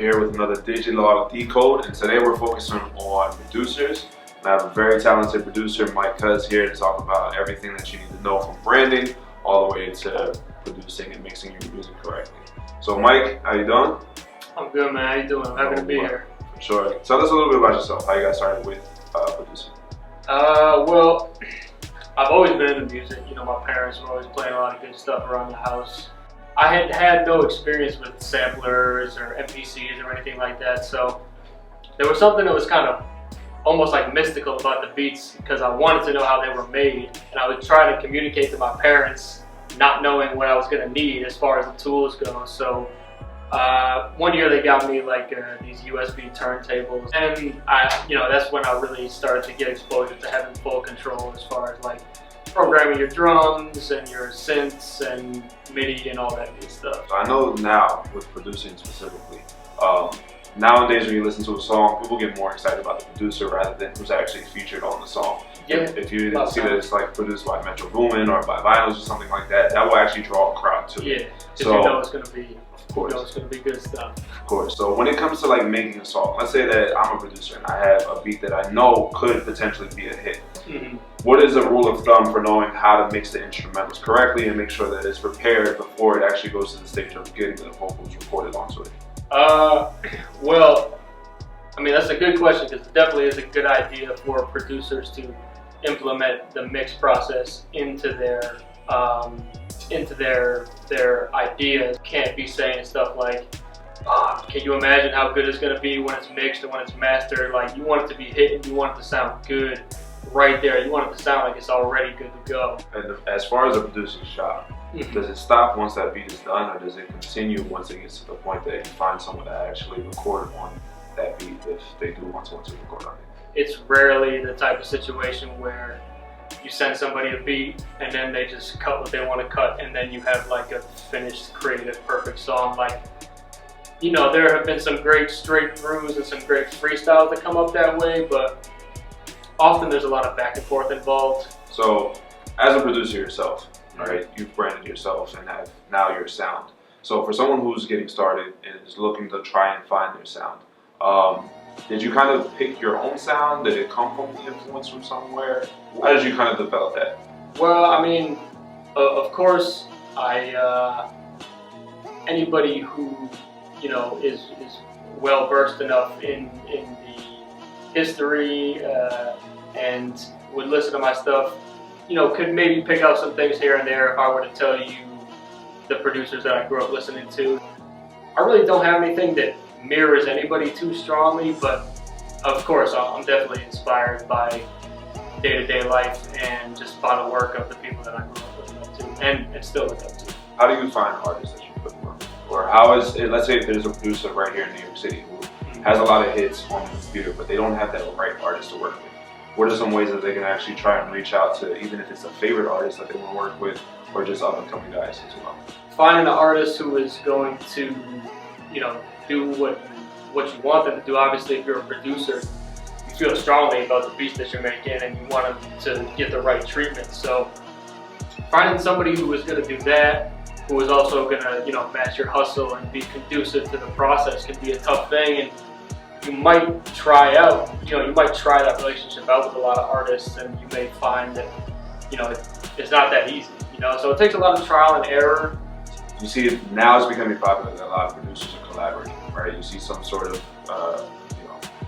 here with another Digilogue Decode, and today we're focusing on producers. And I have a very talented producer, Mike Kuz, here to talk about everything that you need to know from branding all the way to producing and mixing your music correctly. So Mike, how you doing? I'm good, man. How you doing? I'm happy to be here. For sure. Tell us a little bit about yourself, how you got started with producing. Well, I've always been into music. You know, my parents were always playing a lot of good stuff around the house. I had no experience with samplers or MPCs or anything like that, so there was something that was kind of almost like mystical about the beats because I wanted to know how they were made, and I would try to communicate to my parents not knowing what I was going to need as far as the tools go. So one year they got me like these USB turntables, and that's when I really started to get exposure to having full control as far as like programming your drums and your synths and MIDI and all that good stuff. So I know now with producing specifically, nowadays when you listen to a song, people get more excited about the producer rather than who's actually featured on the song. Yeah. If you see that it's like produced by Metro Boomin or by Vinyls or something like that, that will actually draw a crowd to it. Yeah, because you know it's going to be, it's going to be good stuff. Of course. So when it comes to like making a song, let's say that I'm a producer and I have a beat that I know could potentially be a hit. Mm-hmm. What is a rule of thumb for knowing how to mix the instrumentals correctly and make sure that it's prepared before it actually goes to the stage of getting the vocals recorded onto it? Well, I mean, that's a good question because it definitely is a good idea for producers to implement the mix process into their ideas. Can't be saying stuff like, can you imagine how good it's going to be when it's mixed and when it's mastered? Like, you want it to be hitting, you want it to sound good right there. You want it to sound like it's already good to go. And as far as a producer's job, does it stop once that beat is done, or does it continue once it gets to the point that you find someone to actually record on that beat if they do want someone to record on it? It's rarely the type of situation where you send somebody a beat and then they just cut what they want to cut and then you have like a finished, creative, perfect song. Like, you know, there have been some great straight throughs and some great freestyles that come up that way, but often there's a lot of back and forth involved. So as a producer yourself, right, you've branded yourself and have now your sound. So for someone who's getting started and is looking to try and find their sound, did you kind of pick your own sound? Did it come from the influence from somewhere? How did you kind of develop that? Well, I mean, of course, anybody who, you know, is well versed enough in the history and would listen to my stuff, you know, could maybe pick out some things here and there if I were to tell you the producers that I grew up listening to. I really don't have anything that mirrors anybody too strongly, but of course I'm definitely inspired by day-to-day life and just by the work of the people that I grew up listening to and still look up to. How do you find artists that you put on? Or how is it, let's say if there's a producer right here in New York City who has a lot of hits on the computer, but they don't have that right artist to work with. What are some ways that they can actually try and reach out to, even if it's a favorite artist that they want to work with, or just up-and-coming guys as well? Finding an artist who is going to, you know, do what you want them to do. Obviously, if you're a producer, you feel strongly about the beats that you're making and you want them to get the right treatment. So finding somebody who is going to do that, who is also going to, you know, match your hustle and be conducive to the process can be a tough thing. And you might try that relationship out with a lot of artists, and you may find that, you know, it's not that easy, you know. So it takes a lot of trial and error. You see, now it's becoming popular that a lot of producers are collaborating, right? You see some sort of,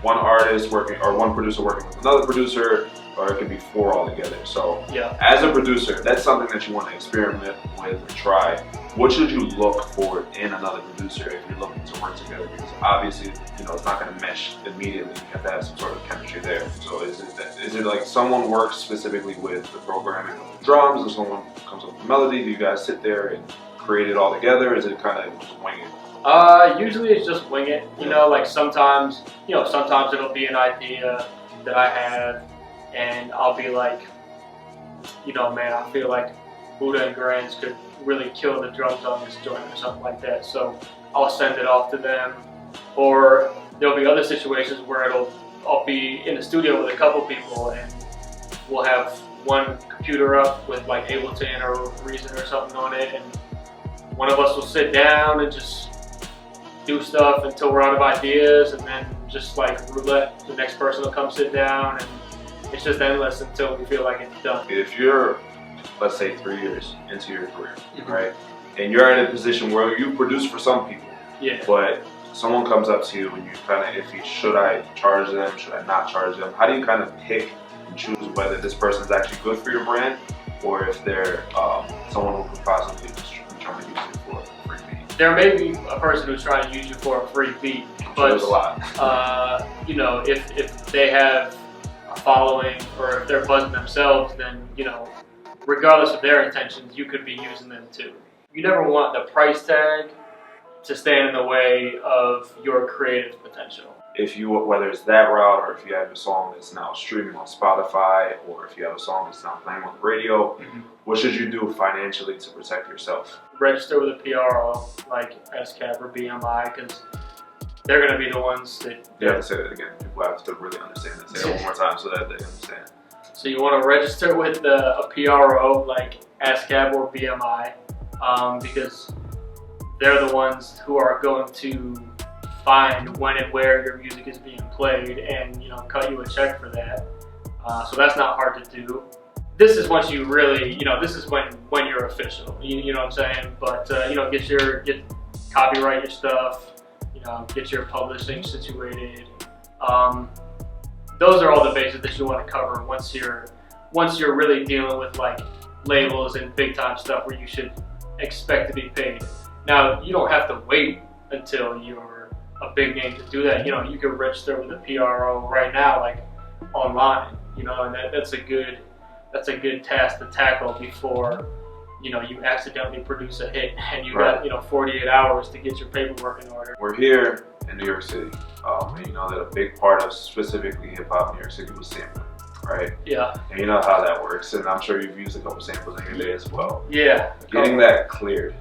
one artist working, or one producer working with another producer, or it could be four all together. So yeah, as a producer, that's something that you want to experiment with and try. What should you look for in another producer if you're looking to work together? Because obviously, you know, it's not going to mesh immediately. You have to have some sort of chemistry there. So is it like someone works specifically with the programming of the drums, or someone comes up with the melody? Do you guys sit there and create it all together? Is it kind of just wing it? Usually it's just wing it. You know, like sometimes it'll be an idea that I have, and I'll be like, you know, man, I feel like Buddha and Grands could really kill the drums on this joint or something like that. So I'll send it off to them. Or there'll be other situations where I'll be in the studio with a couple people and we'll have one computer up with like Ableton or Reason or something on it, and one of us will sit down and just do stuff until we're out of ideas, and then just like roulette, the next person will come sit down, and it's just endless until we feel like it's done. If you're, let's say, 3 years into your career, right, and you're in a position where you produce for some people, but someone comes up to you and you kind of iffy, should I charge them, should I not charge them? How do you kind of pick and choose whether this person is actually good for your brand, or if they're someone who could possibly just be trying to use you for a free beat? There may be a person who's trying to use you for a free beat, but there's a lot. you know, if they have a following or if they're buzzing themselves, then, you know, regardless of their intentions, you could be using them too. You never want the price tag to stand in the way of your creative potential. If you, whether it's that route, or if you have a song that's now streaming on Spotify, or if you have a song that's now playing on the radio, what should you do financially to protect yourself? Register with a PRO like SCAP or BMI, because they're going to be the ones that... You have to say that again. People have to really understand it. Say it one more time so that they understand. So you want to register with a PRO like SCAP or BMI, because they're the ones who are going to find when and where your music is being played, and, you know, cut you a check for that. So that's not hard to do. This is once you really, you know, this is when you're official. You know what I'm saying? But you know, get copyright your stuff. You know, get your publishing situated. Those are all the bases that you want to cover once you're really dealing with like labels and big time stuff where you should expect to be paid. Now, you don't have to wait until you're a big name to do that. You know, you can register with a PRO right now, like online. You know, and that's a good task to tackle before, you know, you accidentally produce a hit and you got, you know, 48 hours to get your paperwork in order. We're here in New York City, and you know that a big part of specifically hip hop in New York City was sampling, right? Yeah. And you know how that works, and I'm sure you've used a couple samples in your day as well. Yeah. Getting that cleared.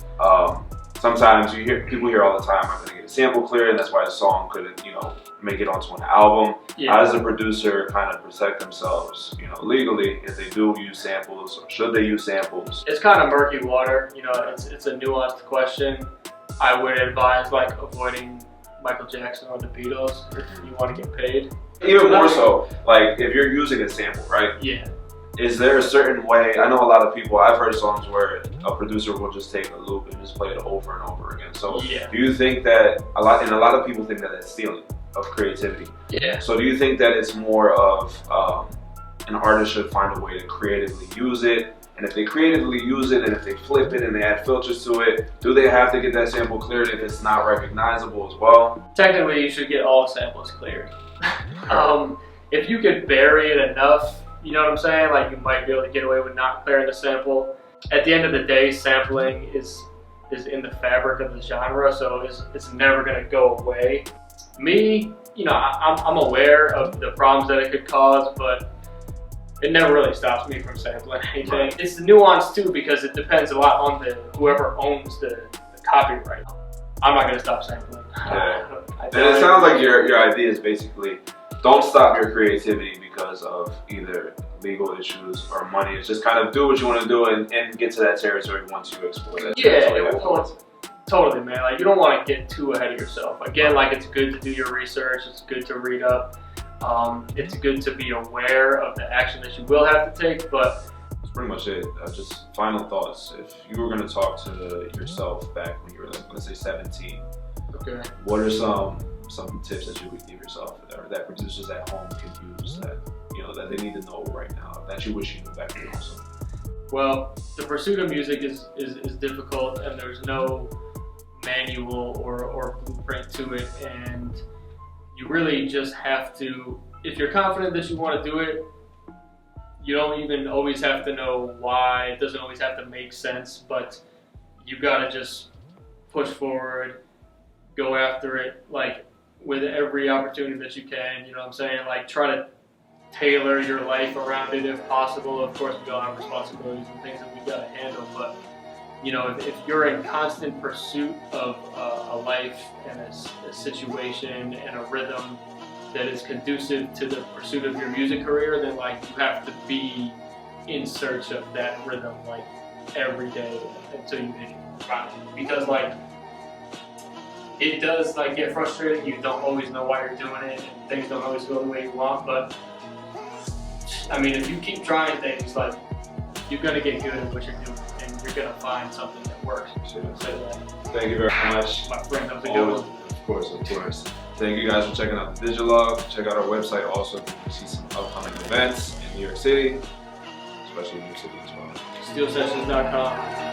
Sometimes you hear people hear all the time, I'm going to get a sample cleared, and that's why a song couldn't, you know, make it onto an album. Yeah. How does a producer kind of protect themselves, you know, legally if they do use samples, or should they use samples? It's kind of murky water. You know, it's a nuanced question. I would advise like avoiding Michael Jackson or the Beatles if you want to get paid. Even more so, like if you're using a sample, right? Yeah. Is there a certain way? I know a lot of people, I've heard songs where a producer will just take a loop and just play it over and over again. So do you think that a lot of people think that that's stealing of creativity? Yeah. So do you think that it's more of an artist should find a way to creatively use it? And if they creatively use it, and if they flip it and they add filters to it, do they have to get that sample cleared if it's not recognizable as well? Technically, you should get all samples cleared. If you could bury it enough, you know what I'm saying? Like, you might be able to get away with not clearing the sample. At the end of the day, sampling is in the fabric of the genre, so it's never gonna go away. Me, you know, I'm aware of the problems that it could cause, but it never really stops me from sampling anything. Right. It's the nuance too, because it depends a lot on whoever owns the copyright. I'm not gonna stop sampling. Yeah. And it sounds like your idea is basically, don't stop your creativity because of either legal issues or money. It's just kind of do what you want to do and get to that territory once you explore that. Yeah, totally, man. Like, you don't want to get too ahead of yourself. Again, like, it's good to do your research. It's good to read up. It's good to be aware of the action that you will have to take, but that's pretty much it. Just final thoughts. If you were going to talk to yourself back when you were, like, let's say 17, okay, what are some tips that you would give yourself, or that producers at home can use, that, you know, that they need to know right now, that you wish you knew back then also? Well, the pursuit of music is difficult, and there's no manual or blueprint to it, and you really just have to, if you're confident that you want to do it, you don't even always have to know why. It doesn't always have to make sense, but you gotta just push forward, go after it, like, with every opportunity that you can, you know what I'm saying? Like, try to tailor your life around it if possible. Of course, we all have responsibilities and things that we gotta handle, but, you know, if you're in constant pursuit of a life and a situation and a rhythm that is conducive to the pursuit of your music career, then, like, you have to be in search of that rhythm, like, every day until you hit it. Because, like, it does like get frustrating. You don't always know why you're doing it, and things don't always go the way you want. But I mean, if you keep trying things, like you're gonna get good at what you're doing, and you're gonna find something that works. So Thank you very much. my friend, how's it going? Of course. Thank you guys for checking out the Digilogue. Check out our website also if you can see some upcoming events in New York City, especially in New York City as well. SteelSessions.com.